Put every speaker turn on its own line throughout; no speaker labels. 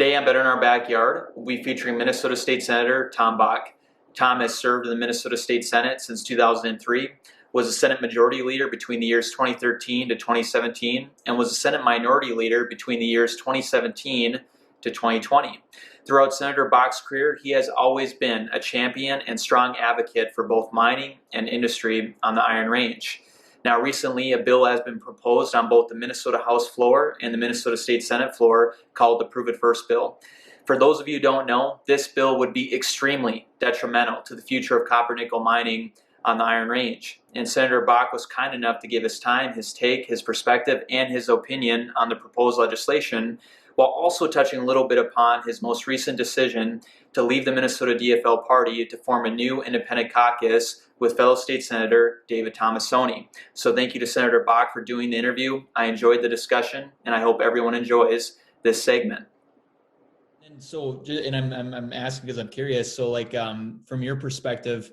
Today on Better in Our Backyard, we'll be featuring Minnesota State Senator Tom Bakk. Tom has served in the Minnesota State Senate since 2003, was a Senate Majority Leader between the years 2013 to 2017, and was a Senate Minority Leader between the years 2017 to 2020. Throughout Senator Bakk's career, he has always been a champion and strong advocate for both mining and industry on the Iron Range. Now, recently, a bill has been proposed on both the Minnesota House floor and the Minnesota State Senate floor called the Prove It First bill. For those of you who don't know, this bill would be extremely detrimental to the future of copper nickel mining on the Iron Range. And Senator Bakk was kind enough to give his time, his take, his perspective, and his opinion on the proposed legislation, while also touching a little bit upon his most recent decision to leave the Minnesota DFL party to form a new independent caucus with fellow state senator David Tomassoni. So thank you to Senator Bakk for doing the interview. I enjoyed the discussion, and I hope everyone enjoys this segment.
And so, and I'm asking because I'm curious. So, from your perspective,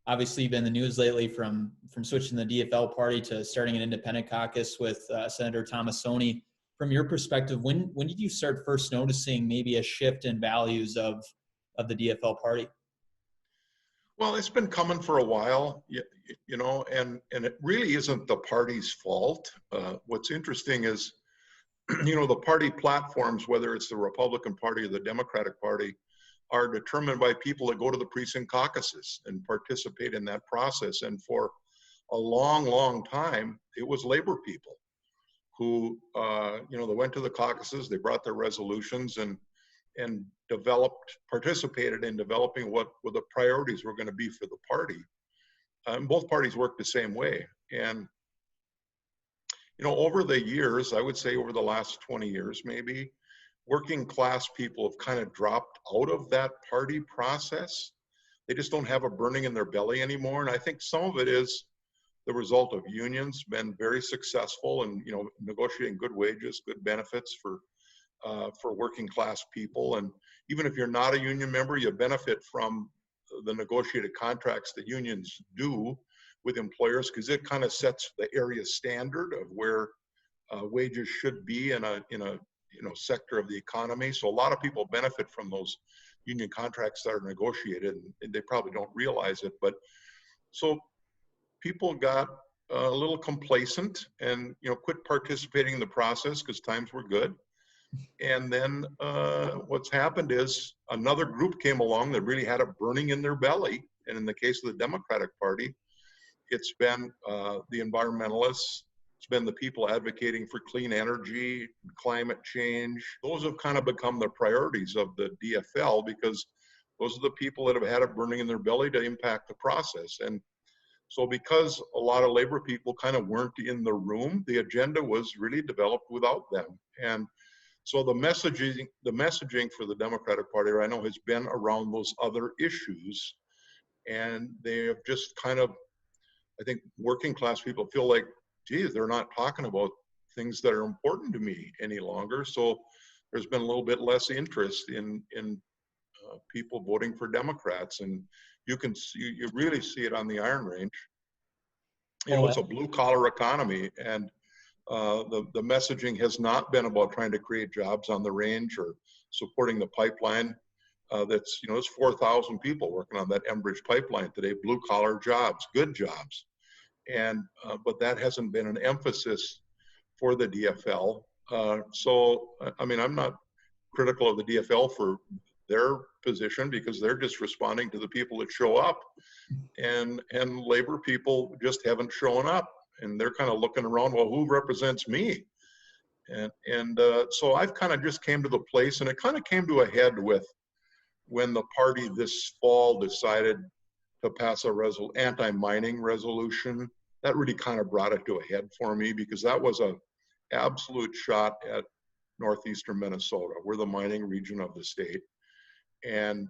obviously you've been in the news lately from switching the DFL party to starting an independent caucus with Senator Tomassoni. From your perspective, when did you start first noticing maybe a shift in values of the DFL party?
Well, it's been coming for a while, and it really isn't the party's fault. What's interesting is, the party platforms, whether it's the Republican Party or the Democratic Party, are determined by people that go to the precinct caucuses and participate in that process. And for a long, long time, it was labor people who, they went to the caucuses, they brought their resolutions and participated in developing what the priorities were going to be for the party. Both parties worked the same way. And, over the years, I would say over the last 20 years, maybe, working class people have kind of dropped out of that party process. They just don't have a burning in their belly anymore. And I think some of it is the result of unions been very successful in, negotiating good wages, good benefits for working class people. And even if you're not a union member, you benefit from the negotiated contracts that unions do with employers, because it kind of sets the area standard of where wages should be in a sector of the economy. So a lot of people benefit from those union contracts that are negotiated, and they probably don't realize it. But so people got a little complacent and quit participating in the process because times were good. And then what's happened is another group came along that really had it burning in their belly. And in the case of the Democratic Party, it's been the environmentalists, it's been the people advocating for clean energy, climate change. Those have kind of become the priorities of the DFL, because those are the people that have had it burning in their belly to impact the process. And so because a lot of labor people kind of weren't in the room, the agenda was really developed without them. And so the messaging for the Democratic Party, I know, has been around those other issues. And they have just kind of, I think working class people feel like, geez, they're not talking about things that are important to me any longer. So there's been a little bit less interest in people voting for Democrats. And you really see it on the Iron Range. It's a blue collar economy, and the messaging has not been about trying to create jobs on the range or supporting the pipeline. There's 4,000 people working on that Enbridge pipeline today, blue collar jobs, good jobs. And but that hasn't been an emphasis for the DFL. So I'm not critical of the DFL for their position, because they're just responding to the people that show up, and labor people just haven't shown up, and they're kind of looking around, well, who represents me? And so I've kind of just came to the place, and it kind of came to a head with when the party this fall decided to pass a anti-mining resolution. That really kind of brought it to a head for me, because that was an absolute shot at northeastern Minnesota. We're the mining region of the state. And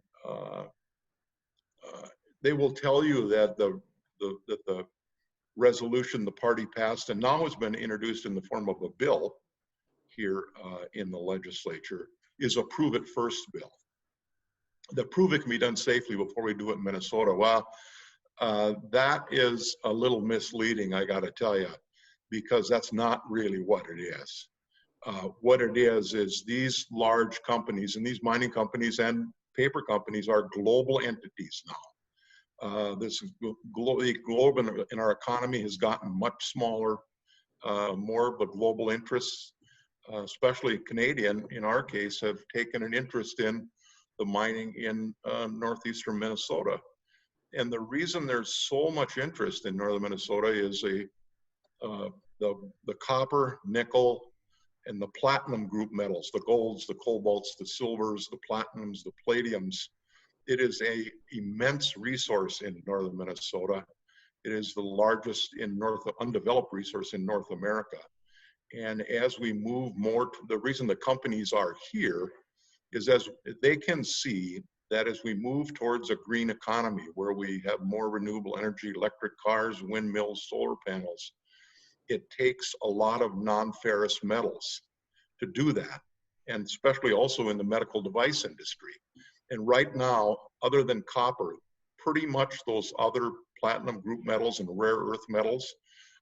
they will tell you that the resolution the party passed, and now has been introduced in the form of a bill here in the legislature, is a Prove It First bill. The prove it can be done safely before we do it in Minnesota. Well, that is a little misleading, I got to tell you, because that's not really what it is. what it is these large companies and these mining companies and paper companies are global entities now. The globe in our economy has gotten much smaller, more of the global interests, especially Canadian in our case, have taken an interest in the mining in northeastern Minnesota. And the reason there's so much interest in northern Minnesota is the copper, nickel, and the platinum group metals, the golds, the cobalts, the silvers, the platinums, the palladiums. It is an immense resource in northern Minnesota. It is the largest undeveloped resource in North America. And as we move more, the reason the companies are here is as they can see that as we move towards a green economy where we have more renewable energy, electric cars, windmills, solar panels, it takes a lot of non-ferrous metals to do that, and especially also in the medical device industry. And right now, other than copper, pretty much those other platinum group metals and rare earth metals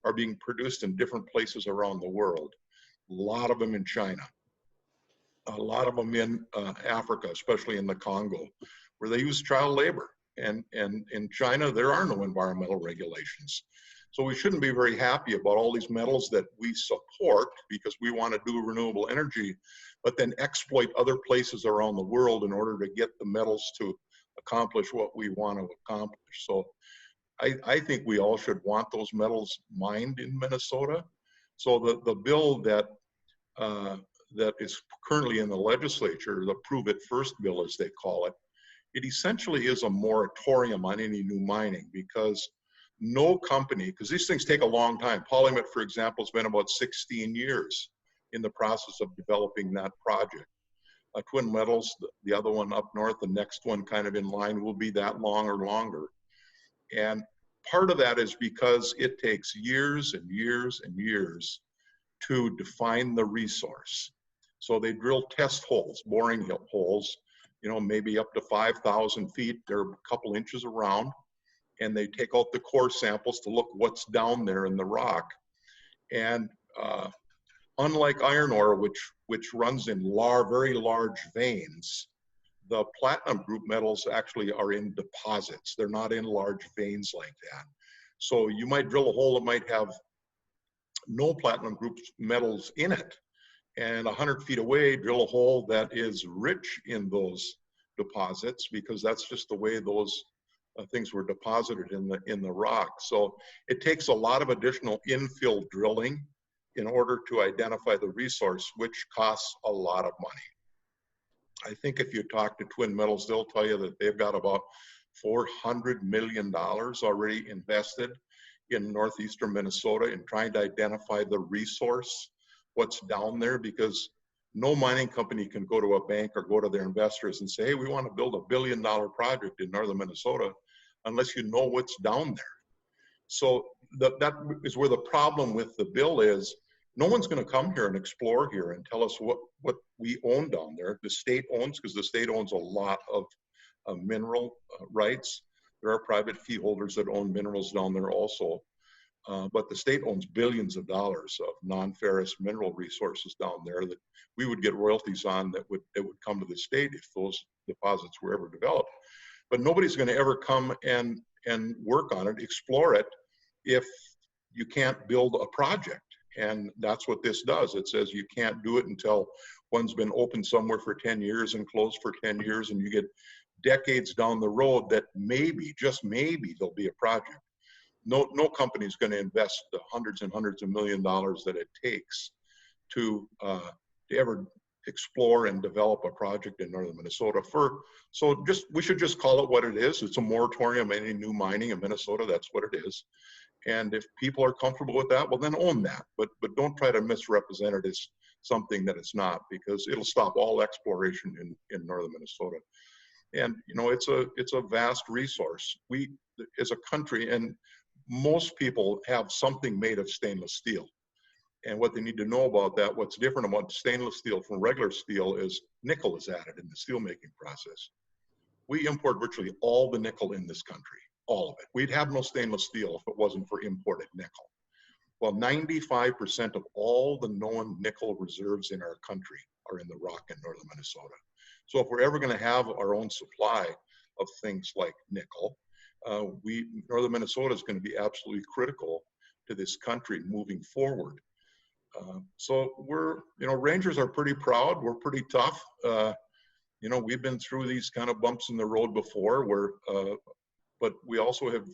are being produced in different places around the world. A lot of them in China, a lot of them in Africa, especially in the Congo, where they use child labor. And in China, there are no environmental regulations. So we shouldn't be very happy about all these metals that we support because we want to do renewable energy, but then exploit other places around the world in order to get the metals to accomplish what we want to accomplish. So I think we all should want those metals mined in Minnesota. So the bill that is currently in the legislature, the Prove It First bill, as they call it, it essentially is a moratorium on any new mining because no company, because these things take a long time. Polymet, for example, has been about 16 years in the process of developing that project. Twin Metals, the other one up north, the next one kind of in line will be that long or longer. And part of that is because it takes years and years and years to define the resource. So they drill test holes, boring holes, maybe up to 5,000 feet. They're a couple inches around, and they take out the core samples to look what's down there in the rock. And unlike iron ore, which runs in very large veins, the platinum group metals actually are in deposits. They're not in large veins like that. So you might drill a hole that might have no platinum group metals in it, and 100 feet away, drill a hole that is rich in those deposits, because that's just the way those things were deposited in the rock. So it takes a lot of additional infill drilling in order to identify the resource, which costs a lot of money. I think if you talk to Twin Metals, they'll tell you that they've got about $400 million already invested in northeastern Minnesota in trying to identify the resource, what's down there, because no mining company can go to a bank or go to their investors and say, hey, we want to build $1 billion project in northern Minnesota, unless you know what's down there. So that is where the problem with the bill is. No one's going to come here and explore here and tell us what we own down there. The state owns, because the state owns a lot of mineral rights. There are private fee holders that own minerals down there also. But the state owns billions of dollars of non-ferrous mineral resources down there that we would get royalties on that would come to the state if those deposits were ever developed. But nobody's going to ever come and work on it, explore it, if you can't build a project. And that's what this does. It says you can't do it until one's been open somewhere for 10 years and closed for 10 years, and you get decades down the road that maybe, just maybe, there'll be a project. No company is going to invest the hundreds and hundreds of $millions that it takes to ever explore and develop a project in northern Minnesota. We should just call it what it is. It's a moratorium on any new mining in Minnesota. That's what it is. And if people are comfortable with that, well, then own that. But don't try to misrepresent it as something that it's not, because it'll stop all exploration in northern Minnesota. And it's a vast resource. We, as a country, and most people have something made of stainless steel. And what they need to know about that, what's different about stainless steel from regular steel, is nickel is added in the steelmaking process. We import virtually all the nickel in this country, all of it. We'd have no stainless steel if it wasn't for imported nickel. Well, 95% of all the known nickel reserves in our country are in the rock in northern Minnesota. So if we're ever going to have our own supply of things like nickel, northern Minnesota is going to be absolutely critical to this country moving forward. So Rangers are pretty proud. We're pretty tough. We've been through these kind of bumps in the road before but we also have,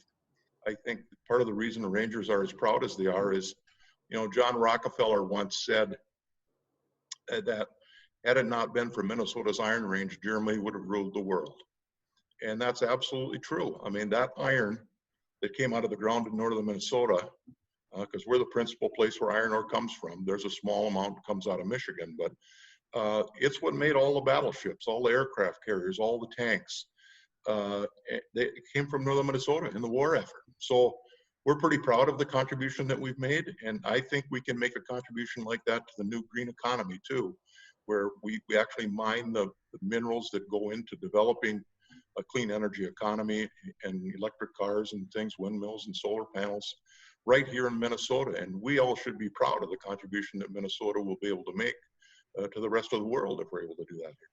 I think part of the reason the Rangers are as proud as they are is, John Rockefeller once said that had it not been for Minnesota's Iron Range, Germany would have ruled the world. And that's absolutely true. I mean, that iron that came out of the ground in northern Minnesota, because we're the principal place where iron ore comes from. There's a small amount that comes out of Michigan, but it's what made all the battleships, all the aircraft carriers, all the tanks. They came from northern Minnesota in the war effort. So we're pretty proud of the contribution that we've made, and I think we can make a contribution like that to the new green economy too, where we actually mine the minerals that go into developing a clean energy economy and electric cars and things, windmills and solar panels right here in Minnesota. And we all should be proud of the contribution that Minnesota will be able to make to the rest of the world if we're able to do that here.